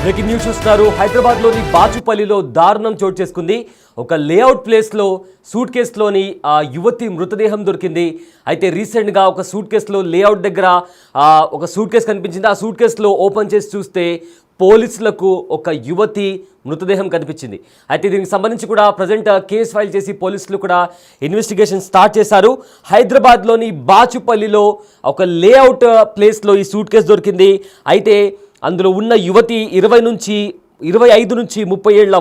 Breaking news చూస్తున్నారు. హైదరాబాద్లోని బాచుపల్లిలో దారుణం చోటు చేసుకుంది. ఒక లేఅవుట్ ప్లేస్లో సూట్ కేసులోని ఆ యువతి మృతదేహం దొరికింది. అయితే రీసెంట్గా ఒక సూట్ కేసులో లేఅవుట్ దగ్గర ఒక సూట్ కేసు కనిపించింది. ఆ సూట్ కేసులో ఓపెన్ చేసి చూస్తే పోలీసులకు ఒక యువతి మృతదేహం కనిపించింది. అయితే దీనికి సంబంధించి కూడా ప్రజెంట్ కేసు ఫైల్ చేసి పోలీసులు కూడా ఇన్వెస్టిగేషన్ స్టార్ట్ చేశారు. హైదరాబాద్లోని బాచుపల్లిలో ఒక లేఅవుట్ ప్లేస్లో ఈ సూట్ కేసు దొరికింది. అయితే అందులో ఉన్న యువతి 25 నుంచి 30 ఏళ్ల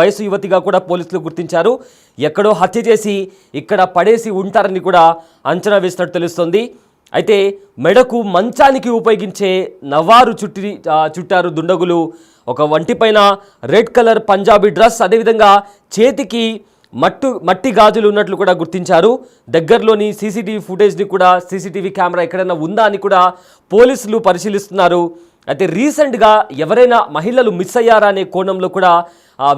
వయసు యువతిగా కూడా పోలీసులు గుర్తించారు. ఎక్కడో హత్య చేసి ఇక్కడ పడేసి ఉంటారని కూడా అంచనా వేసినట్టు తెలుస్తోంది. అయితే మెడకు మంచానికి ఉపయోగించే నవారు చుట్టారు దుండగులు. ఒక వంటిపైన రెడ్ కలర్ పంజాబీ డ్రెస్, అదేవిధంగా చేతికి మట్టి గాజులు ఉన్నట్లు కూడా గుర్తించారు. దగ్గరలోని సీసీటీవీ ఫుటేజ్ని కూడా సీసీటీవీ కెమెరా ఎక్కడైనా ఉందా అని కూడా పోలీసులు పరిశీలిస్తున్నారు. అయితే రీసెంట్గా ఎవరైనా మహిళలు మిస్ అయ్యారా అనే కోణంలో కూడా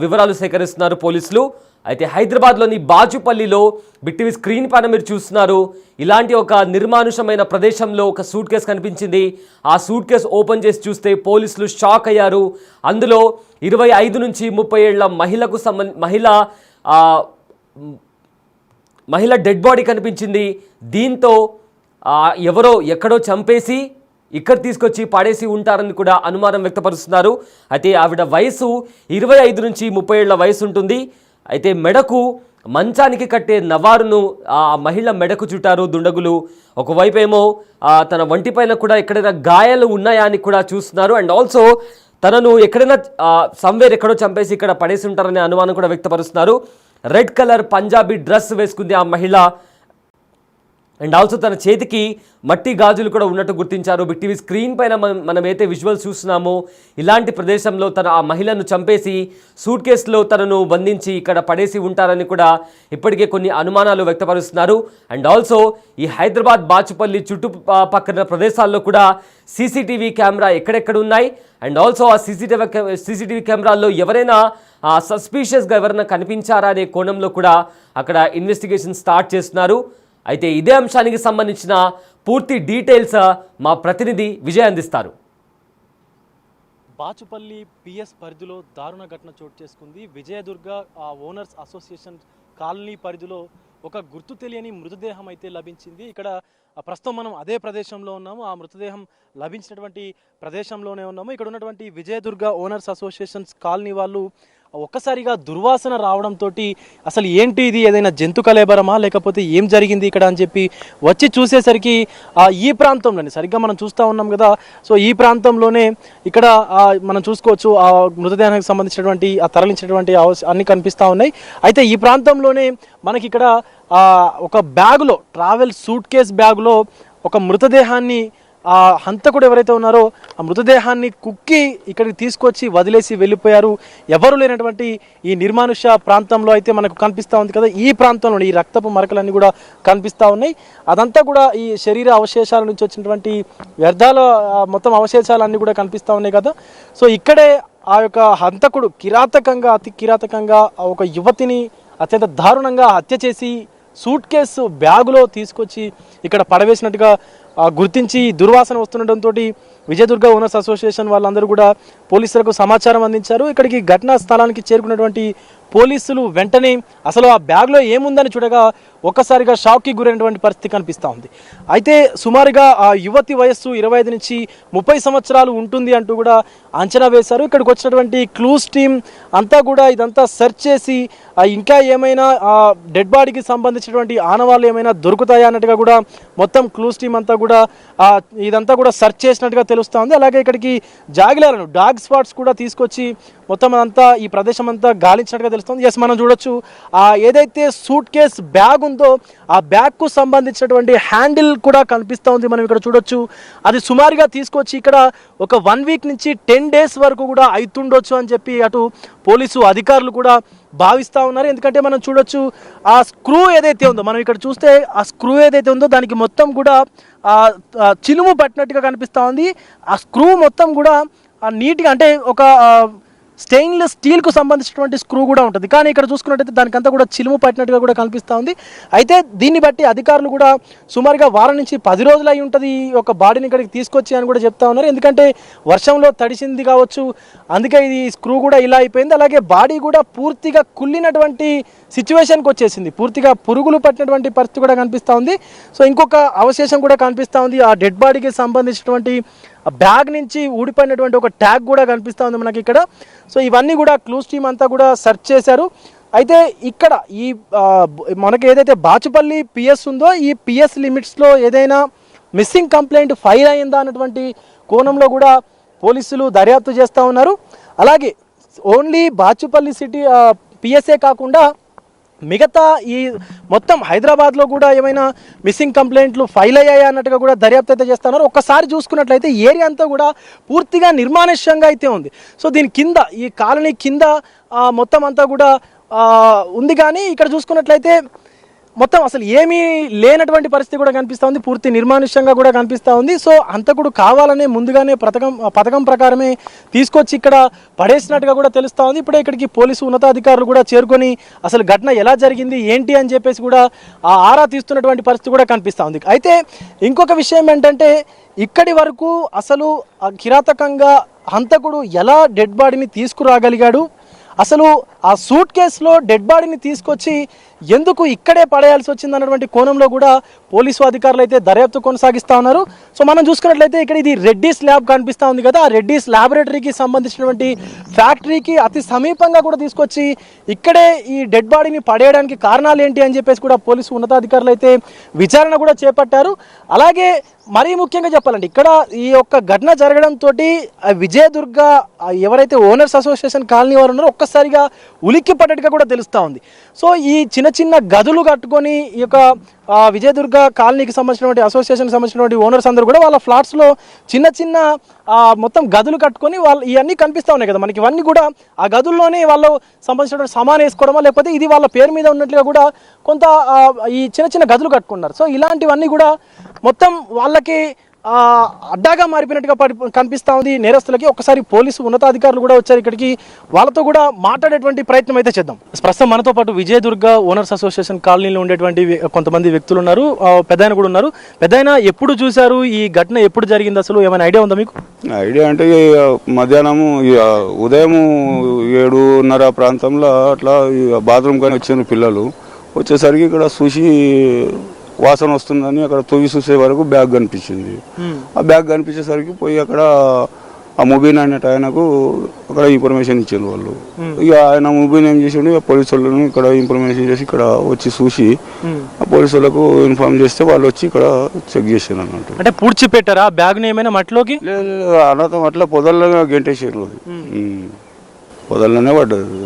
వివరాలు సేకరిస్తున్నారు పోలీసులు. అయితే హైదరాబాద్లోని బాచుపల్లిలో బిట్టివి స్క్రీన్ పైన మీరు చూస్తున్నారు. ఇలాంటి ఒక నిర్మానుషమైన ప్రదేశంలో ఒక సూట్ కేసు కనిపించింది. ఆ సూట్ కేసు ఓపెన్ చేసి చూస్తే పోలీసులు షాక్ అయ్యారు. అందులో 25 నుంచి 30 ఏళ్ల మహిళ డెడ్ బాడీ కనిపించింది. దీంతో ఎవరో ఎక్కడో చంపేసి ఇక్కడ తీసుకొచ్చి పడేసి ఉంటారని కూడా అనుమానం వ్యక్తపరుస్తున్నారు. అయితే ఆవిడ వయసు 25 నుంచి 30 ఏళ్ల వయసు ఉంటుంది. అయితే మెడకు మంచానికి కట్టే నవారును ఆ మహిళ మెడకు చుట్టారు దుండగులు. ఒకవైపు ఏమో తన వంటిపైన కూడా ఎక్కడైనా గాయాలు ఉన్నాయా అని కూడా చూస్తున్నారు. అండ్ ఆల్సో తనను ఎక్కడైనా సమ్వేర్ ఎక్కడో చంపేసి ఇక్కడ పడేసి ఉంటారనే అనుమానం కూడా వ్యక్తపరుస్తున్నారు. రెడ్ కలర్ పంజాబీ డ్రెస్ వేసుకుంది ఆ మహిళ. అండ్ ఆల్సో తన చేతికి మట్టి గాజులు కూడా ఉన్నట్టు గుర్తించారు. బిగ్ టీవీ స్క్రీన్ పైన మనమైతే విజువల్స్ చూస్తున్నామో ఇలాంటి ప్రదేశంలో తన ఆ మహిళను చంపేసి సూట్ కేసులో తనను బంధించి ఇక్కడ పడేసి ఉంటారని కూడా ఇప్పటికే కొన్ని అనుమానాలు వ్యక్తపరుస్తున్నారు. అండ్ ఆల్సో ఈ హైదరాబాద్ బాచుపల్లి చుట్టుపక్కల ప్రదేశాల్లో కూడా సీసీటీవీ కెమెరా ఎక్కడెక్కడ ఉన్నాయి. అండ్ ఆల్సో ఆ సీసీటీవీ కెమెరాల్లో ఎవరైనా సస్పీషియస్గా ఎవరైనా కనిపించారా అనే కోణంలో కూడా అక్కడ ఇన్వెస్టిగేషన్ స్టార్ట్ చేస్తున్నారు. అయితే ఇదే అంశానికి సంబంధించిన పూర్తి డీటెయిల్స్ మా ప్రతినిధి విజయ్ అందిస్తారు. బాచుపల్లి పిఎస్ పరిధిలో దారుణ ఘటన చోటు చేసుకుంది. విజయదుర్గ ఓనర్స్ అసోసియేషన్ కాలనీ పరిధిలో ఒక గుర్తు తెలియని మృతదేహం అయితే లభించింది. ఇక్కడ ప్రస్తుతం మనం అదే ప్రదేశంలో ఉన్నాము. ఆ మృతదేహం లభించినటువంటి ప్రదేశంలోనే ఉన్నాము. ఇక్కడ ఉన్నటువంటి విజయదుర్గ ఓనర్స్ అసోసియేషన్స్ కాలనీ వాళ్ళు ఒక్కసారిగా దుర్వాసన రావడంతో అసలు ఏంటి ఇది, ఏదైనా జంతు కలేబరమా లేకపోతే ఏం జరిగింది ఇక్కడ అని చెప్పి వచ్చి చూసేసరికి ఈ ప్రాంతంలోనే సరిగ్గా మనం చూస్తూ ఉన్నాం కదా. సో ఈ ప్రాంతంలోనే ఇక్కడ మనం చూసుకోవచ్చు ఆ మృతదేహానికి సంబంధించినటువంటి తరలించినటువంటి అన్ని కనిపిస్తూ ఉన్నాయి. అయితే ఈ ప్రాంతంలోనే మనకి ఇక్కడ ఒక బ్యాగులో ట్రావెల్ సూట్ కేస్ బ్యాగులో ఒక మృతదేహాన్ని హంతకుడు ఎవరైతే ఉన్నారో ఆ మృతదేహాన్ని కుక్కి ఇక్కడికి తీసుకొచ్చి వదిలేసి వెళ్ళిపోయారు. ఎవరు లేనటువంటి ఈ నిర్మానుష ప్రాంతంలో అయితే మనకు కనిపిస్తూ ఉంది కదా. ఈ ప్రాంతంలో ఈ రక్తపు మరకలన్నీ కూడా కనిపిస్తూ ఉన్నాయి. అదంతా కూడా ఈ శరీర అవశేషాల నుంచి వచ్చినటువంటి వ్యర్థాల మొత్తం అవశేషాలన్నీ కూడా కనిపిస్తూ ఉన్నాయి కదా. సో ఇక్కడే ఆ యొక్క హంతకుడు అతి కిరాతకంగా ఒక యువతిని అత్యంత దారుణంగా హత్య చేసి సూట్ కేసు బ్యాగులో తీసుకొచ్చి ఇక్కడ పడవేసినట్టుగా గుర్తించి దుర్వాసన వస్తుండటంతో విజయదుర్గ ఓనర్స్ అసోసియేషన్ వాళ్ళందరూ కూడా పోలీసులకు సమాచారం అందించారు. ఇక్కడికి ఘటనా స్థలానికి చేరుకున్నటువంటి పోలీసులు వెంటనే అసలు ఆ బ్యాగ్లో ఏముందని చూడగా ఒక్కసారిగా షాక్కి గురైనటువంటి పరిస్థితి కనిపిస్తూ ఉంది. అయితే సుమారుగా ఆ యువతి వయస్సు 25 నుంచి 30 సంవత్సరాలు ఉంటుంది అంటూ కూడా అంచనా వేశారు. ఇక్కడికి వచ్చినటువంటి క్లూస్ టీమ్ అంతా కూడా ఇదంతా సెర్చ్ చేసి ఇంకా ఏమైనా డెడ్ బాడీకి సంబంధించినటువంటి ఆనవాళ్ళు ఏమైనా దొరుకుతాయా అన్నట్టుగా కూడా మొత్తం క్లూస్ టీమ్ అంతా కూడా ఇదంతా కూడా సెర్చ్ చేసినట్టుగా తెలుస్తూ ఉంది. అలాగే ఇక్కడికి జాగిలాలను డాగ్ స్పాట్స్ కూడా తీసుకొచ్చి మొత్తం అంతా ఈ ప్రదేశం అంతా గాలించినట్టుగా తెలుస్తుంది. ఎస్, మనం చూడొచ్చు ఏదైతే సూట్ కేస్ బ్యాగ్ ఉందో ఆ బ్యాగ్కు సంబంధించినటువంటి హ్యాండిల్ కూడా కనిపిస్తూ ఉంది. మనం ఇక్కడ చూడొచ్చు. అది సుమారుగా తీసుకొచ్చి ఇక్కడ ఒక 1 వీక్ నుంచి 10 డేస్ వరకు కూడా అవుతుండొచ్చు అని చెప్పి అటు పోలీసు అధికారులు కూడా భావిస్తూ ఉన్నారు. ఎందుకంటే మనం చూడొచ్చు ఆ స్క్రూ ఏదైతే ఉందో, మనం ఇక్కడ చూస్తే ఆ స్క్రూ ఏదైతే ఉందో దానికి మొత్తం కూడా చిలుము పట్టినట్టుగా కనిపిస్తూ ఉంది. ఆ స్క్రూ మొత్తం కూడా నీట్గా అంటే ఒక స్టెయిన్లెస్ స్టీల్కు సంబంధించినటువంటి స్క్రూ కూడా ఉంటుంది. కానీ ఇక్కడ చూసుకున్నట్టయితే దానికంతా కూడా చిలుము పట్టినట్టుగా కూడా కనిపిస్తూ ఉంది. అయితే దీన్ని బట్టి అధికారులు కూడా సుమారుగా వారం నుంచి 10 రోజులు అయి ఉంటుంది ఈ యొక్క బాడీని ఇక్కడికి తీసుకొచ్చి అని కూడా చెప్తా ఉన్నారు. ఎందుకంటే వర్షంలో తడిసింది కావచ్చు, అందుకే ఇది స్క్రూ కూడా ఇలా అయిపోయింది. అలాగే బాడీ కూడా పూర్తిగా కుళ్ళినటువంటి సిచ్యువేషన్కి వచ్చేసింది, పూర్తిగా పురుగులు పట్టినటువంటి పరిస్థితి కూడా కనిపిస్తూ ఉంది. సో ఇంకొక అవశేషం కూడా కనిపిస్తూ ఉంది, ఆ డెడ్ బాడీకి సంబంధించినటువంటి బ్యాగ్ నుంచి ఊడిపోయినటువంటి ఒక ట్యాగ్ కూడా కనిపిస్తూ ఉంది మనకి ఇక్కడ. సో ఇవన్నీ కూడా క్లూస్ టీమ్ అంతా కూడా సెర్చ్ చేశారు. అయితే ఇక్కడ ఈ మనకి ఏదైతే బాచుపల్లి పిఎస్ ఉందో ఈ పిఎస్ లిమిట్స్లో ఏదైనా మిస్సింగ్ కంప్లైంట్ ఫైల్ అయిందా అన్నటువంటి కోణంలో కూడా పోలీసులు దర్యాప్తు చేస్తూ ఉన్నారు. అలాగే ఓన్లీ బాచుపల్లి సిటీ పిఎస్ఏ కాకుండా మిగతా ఈ మొత్తం హైదరాబాద్లో కూడా ఏమైనా మిస్సింగ్ కంప్లైంట్లు ఫైల్ అయ్యాయా అన్నట్టుగా కూడా దర్యాప్తు అయితే చేస్తున్నారు. ఒక్కసారి చూసుకున్నట్లయితే ఏరియా అంతా కూడా పూర్తిగా నిర్మానుష్యంగా అయితే ఉంది. సో దీని కింద ఈ కాలనీ కింద మొత్తం అంతా కూడా ఉంది. కానీ ఇక్కడ చూసుకున్నట్లయితే మొత్తం అసలు ఏమీ లేనటువంటి పరిస్థితి కూడా కనిపిస్తూ ఉంది, పూర్తి నిర్మానుష్యంగా కూడా కనిపిస్తూ ఉంది. సో హంతకుడు కావాలనే ముందుగానే పథకం ప్రకారమే తీసుకొచ్చి ఇక్కడ పడేసినట్టుగా కూడా తెలుస్తూ ఉంది. ఇప్పుడే ఇక్కడికి పోలీసు ఉన్నతాధికారులు కూడా చేరుకొని అసలు ఘటన ఎలా జరిగింది ఏంటి అని చెప్పేసి కూడా ఆరా తీస్తున్నటువంటి పరిస్థితి కూడా కనిపిస్తూ ఉంది. అయితే ఇంకొక విషయం ఏంటంటే ఇక్కడి వరకు అసలు కిరాతకంగా హంతకుడు ఎలా డెడ్ బాడీని తీసుకురాగలిగాడు, అసలు ఆ సూట్ కేసులో డెడ్ బాడీని తీసుకొచ్చి ఎందుకు ఇక్కడే పడేయాల్సి వచ్చింది అన్నటువంటి కోణంలో కూడా పోలీసు అధికారులు అయితే దర్యాప్తు కొనసాగిస్తూ ఉన్నారు. సో మనం చూసుకున్నట్లయితే ఇక్కడ ఇది రెడ్డీస్ ల్యాబ్ కనిపిస్తూ ఉంది కదా, ఆ రెడ్డీస్ ల్యాబొరేటరీకి సంబంధించినటువంటి ఫ్యాక్టరీకి అతి సమీపంగా కూడా తీసుకొచ్చి ఇక్కడే ఈ డెడ్ బాడీని పడేయడానికి కారణాలు ఏంటి అని చెప్పేసి కూడా పోలీసు ఉన్నతాధికారులు అయితే విచారణ కూడా చేపట్టారు. అలాగే మరీ ముఖ్యంగా చెప్పాలంటే ఇక్కడ ఈ యొక్క ఘటన జరగడంతో విజయదుర్గ ఎవరైతే ఓనర్స్ అసోసియేషన్ కాలనీ వారు ఉన్నారో ఒక్కసారిగా ఉలిక్కి పడ్డట్టుగా కూడా తెలుస్తూ ఉంది. సో ఈ చిన్న చిన్న గదులు కట్టుకొని ఈ యొక్క విజయదుర్గ కాలనీకి సంబంధించినటువంటి అసోసియేషన్కి సంబంధించినటువంటి ఓనర్స్ అందరూ కూడా వాళ్ళ ఫ్లాట్స్లో చిన్న చిన్న మొత్తం గదులు కట్టుకొని వాళ్ళు ఇవన్నీ కనిపిస్తూ ఉన్నాయి కదా మనకి, ఇవన్నీ కూడా ఆ గదుల్లోనే వాళ్ళు సంబంధించినటువంటి సామాన్ వేసుకోవడమా లేకపోతే ఇది వాళ్ళ పేరు మీద ఉన్నట్లుగా కూడా కొంత ఈ చిన్న చిన్న గదులు కట్టుకున్నారు. సో ఇలాంటివన్నీ కూడా మొత్తం వాళ్ళకి అడ్డాగా మారిపోయినట్టుగా కనిపిస్తూ ఉంది నేరస్తులకి. ఒకసారి పోలీసు ఉన్నతాధికారులు కూడా వచ్చారు ఇక్కడికి, వాళ్ళతో కూడా మాట్లాడేటువంటి ప్రయత్నం అయితే చేద్దాం. ప్రస్తుతం మనతో పాటు విజయదుర్గ ఓనర్స్ అసోసియేషన్ కాలనీలో ఉండేటువంటి కొంతమంది వ్యక్తులు ఉన్నారు, పెద్దాయన కూడా ఉన్నారు. పెద్దాయన ఎప్పుడు చూశారు ఈ ఘటన, ఎప్పుడు జరిగింది, అసలు ఏమైనా ఐడియా ఉందా మీకు? ఐడియా అంటే మధ్యాహ్నము ఉదయం 7:30 ప్రాంతంలో అట్లా బాత్రూమ్ కానీ వచ్చిన పిల్లలు వచ్చేసరికి ఇక్కడ చూసి వాసన వస్తుందని అక్కడ తొవ్వి చూసే వరకు బ్యాగ్ కనిపించింది. ఆ బ్యాగ్ కనిపించేసరికి పోయి అక్కడ ఆ ముబీన్ అనే ఆయనకు అక్కడ ఇన్ఫర్మేషన్ ఇచ్చారు వాళ్ళు. ఇక ఆయన ముబీన్ ఏం చేసిండు, పోలీసు వాళ్ళను ఇక్కడ ఇన్ఫర్మేషన్ చేసి ఇక్కడ వచ్చి చూసి ఆ పోలీసు వాళ్ళకు ఇన్ఫార్మ్ చేస్తే వాళ్ళు వచ్చి ఇక్కడ చెక్ చేసారు అన్నట్టు. అంటే పూడ్చి పెట్టారా బ్యాగ్ ఏమైనా మట్టిలోకి? లేదు అన్నతో అట్లా పొదల్లో గెంటేసారు, పొదల్లోనే పడ్డది.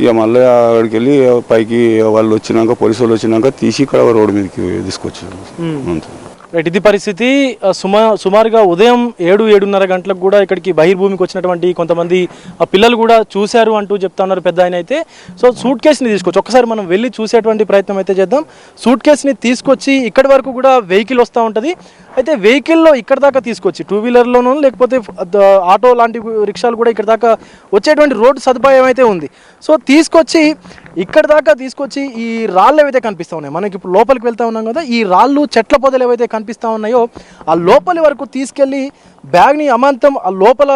ఇక మళ్ళీ అక్కడికి వెళ్ళి పైకి వాళ్ళు వచ్చినాక పోలీసు వాళ్ళు వచ్చినాక తీసి ఇక్కడ రోడ్డు మీదకి తీసుకొచ్చారు. ఇది పరిస్థితి. సుమారుగా ఉదయం 7-7:30 గంటలకు కూడా ఇక్కడికి బహిర్భూమికి వచ్చినటువంటి కొంతమంది పిల్లలు కూడా చూశారు అంటూ చెప్తా ఉన్నారు పెద్ద ఆయన అయితే. సో సూట్ కేసుని తీసుకొచ్చి ఒకసారి మనం వెళ్ళి చూసేటువంటి ప్రయత్నం అయితే చేద్దాం. సూట్ కేసుని తీసుకొచ్చి ఇక్కడి వరకు కూడా వెహికల్ వస్తూ ఉంటుంది. అయితే వెహికల్లో ఇక్కడ దాకా తీసుకొచ్చి 2-వీలర్లోనూ లేకపోతే ఆటో లాంటి రిక్షాలు కూడా ఇక్కడ దాకా వచ్చేటువంటి రోడ్డు సదుపాయం అయితే ఉంది. సో తీసుకొచ్చి ఇక్కడ దాకా తీసుకొచ్చి ఈ రాళ్ళు ఏవైతే కనిపిస్తూ ఉన్నాయో మనకి ఇప్పుడు లోపలికి వెళ్తా ఉన్నాం కదా, ఈ రాళ్ళు చెట్ల పొదలు ఏవైతే కనిపిస్తూ ఉన్నాయో ఆ లోపలి వరకు తీసుకెళ్ళి బ్యాగ్ని అమాంతం ఆ లోపల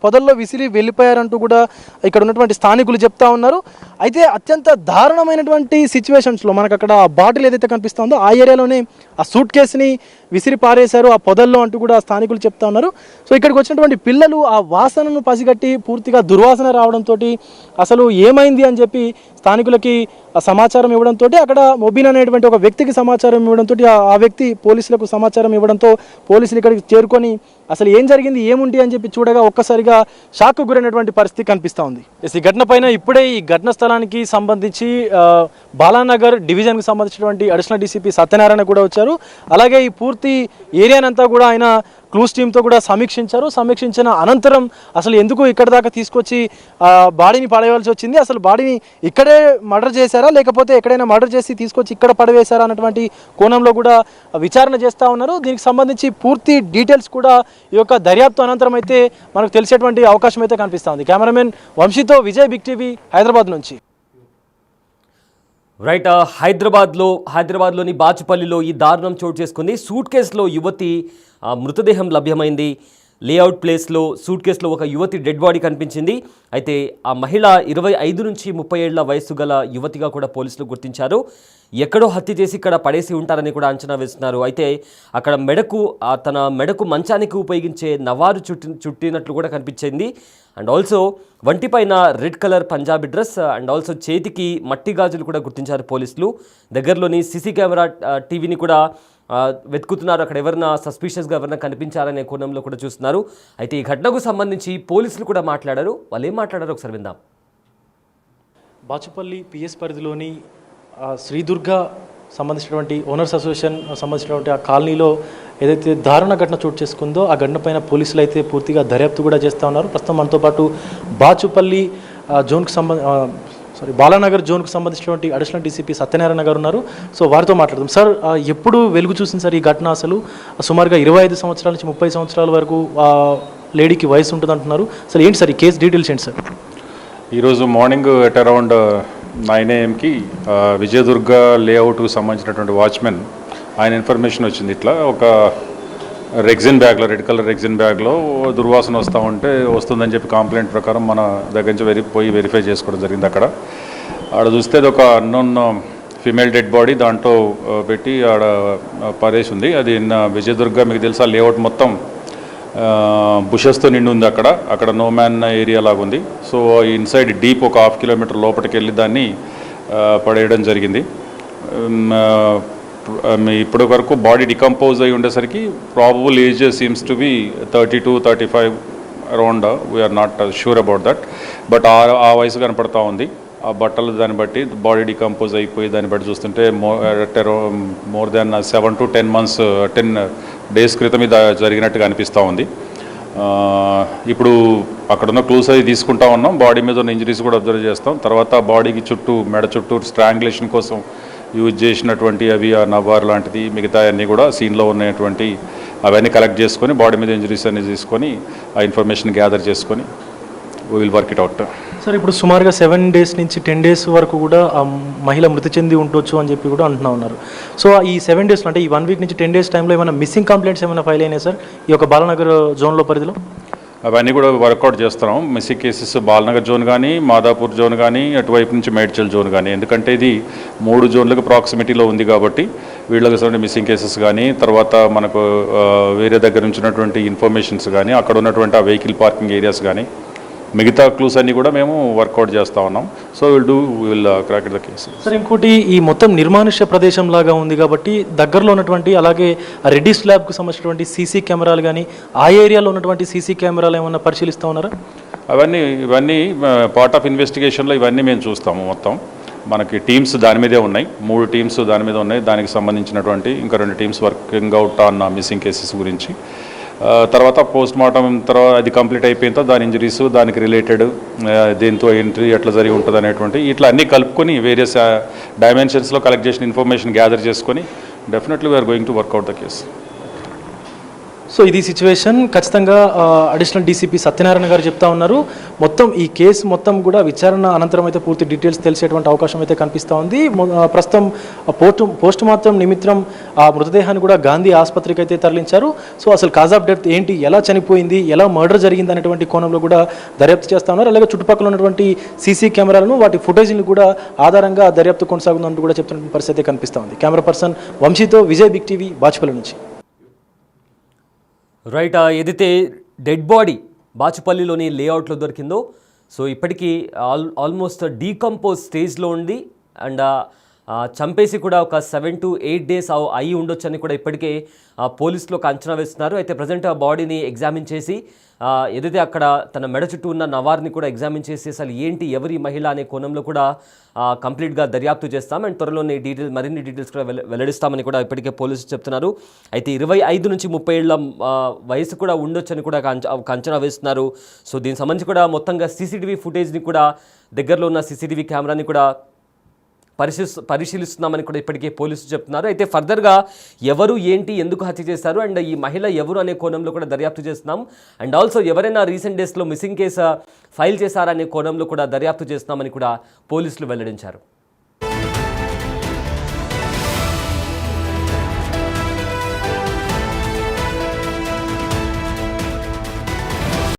పొదల్లో విసిరి వెళ్ళిపోయారంటూ కూడా ఇక్కడ ఉన్నటువంటి స్థానికులు చెప్తా ఉన్నారు. అయితే అత్యంత దారుణమైనటువంటి సిచ్యువేషన్స్లో మనకు అక్కడ ఆ బాటిల్ ఏదైతే కనిపిస్తుందో ఆ ఏరియాలోనే ఆ సూట్ కేసుని విసిరి పారేశారు ఆ పొదల్లో అంటూ కూడా స్థానికులు చెప్తా ఉన్నారు. సో ఇక్కడికి వచ్చినటువంటి పిల్లలు ఆ వాసనను పసిగట్టి పూర్తిగా దుర్వాసన రావడంతో అసలు ఏమైంది అని చెప్పి స్థానికులకి సమాచారం ఇవ్వడంతో అక్కడ మొబీన్ అనేటువంటి ఒక వ్యక్తికి సమాచారం ఇవ్వడంతో ఆ వ్యక్తి పోలీసులకు సమాచారం ఇవ్వడంతో పోలీసులు ఇక్కడికి చేరుకొని అసలు ఏం జరిగింది ఏముంటి అని చెప్పి చూడగా ఒక్కసారిగా షాక్ గురైనటువంటి పరిస్థితి కనిపిస్తూ ఉంది. ఈ ఘటన పైన ఇప్పుడే ఈ ఘటన స్థలానికి సంబంధించి బాలానగర్ డివిజన్కి సంబంధించినటువంటి అడిషనల్ డీసీపీ సత్యనారాయణ కూడా వచ్చారు. అలాగే ఈ పూర్తి ఏరియానంతా కూడా ఆయన క్లూస్ టీంతో కూడా సమీక్షించిన అనంతరం అసలు ఎందుకు ఇక్కడ దాకా తీసుకొచ్చి బాడీని పడవేయాల్సి వచ్చింది, అసలు బాడీని ఇక్కడే మర్డర్ చేశారా లేకపోతే ఎక్కడైనా మర్డర్ చేసి తీసుకొచ్చి ఇక్కడ పడవేశారా అన్నటువంటి కోణంలో కూడా విచారణ చేస్తూ ఉన్నారు. దీనికి సంబంధించి పూర్తి డీటెయిల్స్ కూడా ఈ యొక్క దర్యాప్తు అనంతరం అయితే మనకు తెలిసేటువంటి అవకాశం అయితే కనిపిస్తూ ఉంది. కెమెరామెన్ వంశీతో విజయ్, బిగ్ టీవీ, హైదరాబాద్ నుంచి. రైట్, హైదరాబాద్లోని బాచుపల్లిలో ఈ దారుణం చోటు చేసుకుంది. సూట్ కేసులో యువతి మృతదేహం లభ్యమైంది. లేఅవుట్ ప్లేస్లో సూట్ కేసులో ఒక యువతి డెడ్ బాడీ కనిపించింది. అయితే ఆ మహిళ 25 నుంచి 30 ఏళ్ల వయసు గల యువతిగా కూడా పోలీసులు గుర్తించారు. ఎక్కడో హత్య చేసి ఇక్కడ పడేసి ఉంటారని కూడా అంచనా వేస్తున్నారు. అయితే అక్కడ తన మెడకు మంచానికి ఉపయోగించే నవారు చుట్టినట్లు కూడా కనిపించింది. అండ్ ఆల్సో వంటిపైన red colour Punjabi dress and also చేతికి మట్టి గాజులు కూడా గుర్తించారు పోలీసులు. దగ్గరలోని సీసీ కెమెరా టీవీని కూడా వెతుకుతున్నారు. అక్కడ ఎవరైనా సస్పిషియస్గా ఎవరైనా కనిపించారనే కోణంలో కూడా చూస్తున్నారు. అయితే ఈ ఘటనకు సంబంధించి పోలీసులు కూడా మాట్లాడారు. వాళ్ళు ఏం మాట్లాడారు ఒకసారి విందాం. బాచుపల్లి పిఎస్ పరిధిలోని శ్రీదుర్గ సంబంధించినటువంటి ఓనర్స్ అసోసియేషన్ సంబంధించినటువంటి ఆ కాలనీలో ఏదైతే దారుణ ఘటన చోటు చేసుకుందో ఆ ఘటన పైన పోలీసులు అయితే పూర్తిగా దర్యాప్తు కూడా చేస్తూ ఉన్నారు. ప్రస్తుతం మనతో పాటు బాచుపల్లి బాలానగర్ జోన్కు సంబంధించినటువంటి అడిషనల్ డీసీపీ సత్యనారాయణ గారు ఉన్నారు. సో వారితో మాట్లాడదాం. సార్, ఎప్పుడు వెలుగు చూసింది సార్ ఈ ఘటన? అసలు సుమారుగా 25 సంవత్సరాల నుంచి 30 సంవత్సరాల వరకు లేడీకి వయసు ఉంటుంది అంటున్నారు. అసలు ఏంటి సార్ ఈ కేసు డీటెయిల్స్ ఏంటి సార్? ఈరోజు morning at around 9 AM Vijayadurga లేఅవుట్కు సంబంధించినటువంటి వాచ్మెన్ ఆయన ఇన్ఫర్మేషన్ వచ్చింది. ఇట్లా ఒక రెగ్జిన్ బ్యాగ్లో, రెడ్ కలర్ రెగ్జిన్ బ్యాగ్లో దుర్వాసన వస్తుందని చెప్పి కంప్లైంట్ ప్రకారం మన దగ్గర నుంచి పోయి వెరిఫై చేసుకోవడం జరిగింది. ఆడ చూస్తే అది ఒక అన్నోన్ ఫీమేల్ డెడ్ బాడీ దాంట్లో పెట్టి ఆడ పరేసి ఉంది. అది విజయదుర్గ, మీకు తెలుసా లేఅవుట్ మొత్తం బుషెస్తో నిండి ఉంది. అక్కడ నో మ్యాన్ ఏరియా లాగుంది. సో ఇన్సైడ్ డీప్ ఒక 1/2 కిలోమీటర్ లోపలికి వెళ్ళి దాన్ని పడేయడం జరిగింది. ఇప్పటి వరకు బాడీ డికంపోజ్ అయి ఉండేసరికి probable age seems to be 30 to 35 around. We are not sure about that, but ఆ వయసు కనపడతా ఉంది. ఆ బట్టలు దాన్ని బట్టి బాడీ డికంపోజ్ అయిపోయి దాన్ని బట్టి చూస్తుంటే మోర్ దెన్ 7 to 10 days క్రితం ఇది జరిగినట్టుగా అనిపిస్తూ ఉంది. ఇప్పుడు అక్కడున్న క్లూస్ అది తీసుకుంటా ఉన్నాం. బాడీ మీద ఉన్న ఇంజరీస్ కూడా అబ్జర్వ్ చేస్తాం. తర్వాత బాడీకి మెడ చుట్టూ స్ట్రాంగులేషన్ కోసం యూజ్ చేసినటువంటి అవి ఆ నవ్వారు లాంటిది మిగతా అన్నీ కూడా సీన్లో ఉన్నటువంటి అవన్నీ కలెక్ట్ చేసుకొని బాడీ మీద ఇంజరీస్ అన్ని తీసుకొని ఆ ఇన్ఫర్మేషన్ గ్యాదర్ చేసుకొని we will work it out. Sir, ఇప్పుడు సుమారుగా 7 days నుంచి 10 days వరకు కూడా ఆ మహిళ మృతి చెంది ఉండొచ్చు అని చెప్పి కూడా ఉన్నారు. సో ఈ 7 days అంటే ఈ 1 week నుంచి 10 days టైంలో ఏమైనా మిస్సింగ్ కంప్లైంట్స్ ఏమైనా ఫైల్ అయినాయి సార్ ఈ యొక్క బాలనగర్ జోన్లో పరిధిలో? అవన్నీ కూడా వర్కౌట్ చేస్తున్నాం. మిస్సింగ్ కేసెస్ బాలనగర్ జోన్ కానీ, మాదాపూర్ జోన్ కానీ, అటువైపు నుంచి మేడ్చల్ జోన్ కానీ, ఎందుకంటే ఇది 3 జోన్లకు ప్రాక్సిమిటీలో ఉంది కాబట్టి వీళ్ళకి సంబంధించిన మిస్సింగ్ కేసెస్ కానీ, తర్వాత మనకు వేరే దగ్గర నుంచి ఉన్నటువంటి ఇన్ఫర్మేషన్స్ కానీ, అక్కడ ఉన్నటువంటి ఆ వెహికల్ పార్కింగ్ ఏరియాస్ కానీ, మిగతా క్లూస్ అన్నీ కూడా మేము వర్కౌట్ చేస్తూ ఉన్నాం. So will crack the case. Sir, ఇంకోటి ఈ మొత్తం నిర్మానుష్య ప్రదేశం లాగా ఉంది కాబట్టి దగ్గరలో ఉన్నటువంటి అలాగే రెడ్డి స్లాబ్కు సంబంధించినటువంటి సీసీ కెమెరాలు కానీ ఆ ఏరియాలో ఉన్నటువంటి సీసీ కెమెరాలు ఏమన్నా పరిశీలిస్తూ ఉన్నారా? ఇవన్నీ పార్ట్ ఆఫ్ ఇన్వెస్టిగేషన్లో ఇవన్నీ మేము చూస్తాము. మొత్తం మనకి టీమ్స్ దాని మీదే ఉన్నాయి. 3 టీమ్స్ దాని మీద ఉన్నాయి. దానికి సంబంధించినటువంటి ఇంకా 2 teams working out on missing cases గురించి. తర్వాత పోస్ట్ మార్టం తర్వాత అది కంప్లీట్ అయిపోయిన తర్వాత దాని ఇంజరీస్, దానికి రిలేటెడ్ దేంతో ఎంట్రీ ఎట్లా జరిగి ఉంటుంది అనేటువంటి ఇట్లా అన్నీ కలుపుకొని వేరియస్ డైమెన్షన్స్లో కలెక్ట్ చేసిన ఇన్ఫర్మేషన్ గ్యాదర్ చేసుకొని definitely we are going to work out the case. So ఇది సిచ్యువేషన్. ఖచ్చితంగా అడిషనల్ డీసీపీ సత్యనారాయణ గారు చెప్తా ఉన్నారు. మొత్తం ఈ కేసు మొత్తం కూడా విచారణ అనంతరం అయితే పూర్తి డీటెయిల్స్ తెలిసేటువంటి అవకాశం అయితే కనిపిస్తూ ఉంది. ప్రస్తుతం పోస్ట్ మార్టం నిమిత్తం ఆ మృతదేహాన్ని కూడా గాంధీ ఆసుపత్రికి అయితే తరలించారు. సో అసలు కాజ్ ఆఫ్ డెత్ ఏంటి, ఎలా చనిపోయింది, ఎలా మర్డర్ జరిగింది అనేటువంటి కోణంలో కూడా దర్యాప్తు చేస్తూ ఉన్నారు. అలాగే చుట్టుపక్కల ఉన్నటువంటి సీసీ కెమెరాలను, వాటి ఫుటేజ్ని కూడా ఆధారంగా దర్యాప్తు కొనసాగుతుందంటూ కూడా చెప్తున్న పరిస్థితి కనిపిస్తూ ఉంది. కెమెరా పర్సన్ వంశీతో విజయ్, బిగ్ టీవీ, బాచుపల్లి నుంచి. రైట్, ఏదైతే డెడ్ బాడీ బాచుపల్లిలోని లేఅవుట్లో దొరికిందో సో ఇప్పటికీ ఆల్మోస్ట్ డీకంపోజ్ స్టేజ్లో ఉంది. అండ్ చంపేసి కూడా ఒక 7 to 8 days అయి ఉండొచ్చని కూడా ఇప్పటికే పోలీసులు ఒక అంచనా వేస్తున్నారు. అయితే ప్రజెంట్ ఆ బాడీని ఎగ్జామిన్ చేసి ఏదైతే అక్కడ తన మెడ చుట్టూ ఉన్న నవార్ని కూడా ఎగ్జామిన్ చేసి అసలు ఏంటి ఎవరి మహిళ అనే కోణంలో కూడా కంప్లీట్గా దర్యాప్తు చేస్తాం అండ్ త్వరలోనే మరిన్ని డీటెయిల్స్ కూడా వెల్లడిస్తామని కూడా ఇప్పటికే పోలీసులు చెప్తున్నారు. అయితే 25 నుంచి 30 ఏళ్ల వయసు కూడా ఉండొచ్చని కూడా ఒక అంచనా వేస్తున్నారు. సో దీనికి సంబంధించి కూడా మొత్తంగా సీసీటీవీ ఫుటేజ్ని కూడా దగ్గరలో ఉన్న సీసీటీవీ కెమెరాని కూడా పరిశీలిస్తున్నామని కూడా ఇప్పటికే పోలీసులు చెప్తున్నారు. అయితే ఫర్దర్గా ఎవరు ఏంటి ఎందుకు హత్య చేశారు అండ్ ఈ మహిళ ఎవరు అనే కోణంలో కూడా దర్యాప్తు చేస్తున్నాం అండ్ ఆల్సో ఎవరైనా రీసెంట్ డేస్లో మిస్సింగ్ కేసు ఫైల్ చేశారనే కోణంలో కూడా దర్యాప్తు చేస్తున్నామని కూడా పోలీసులు వెల్లడించారు.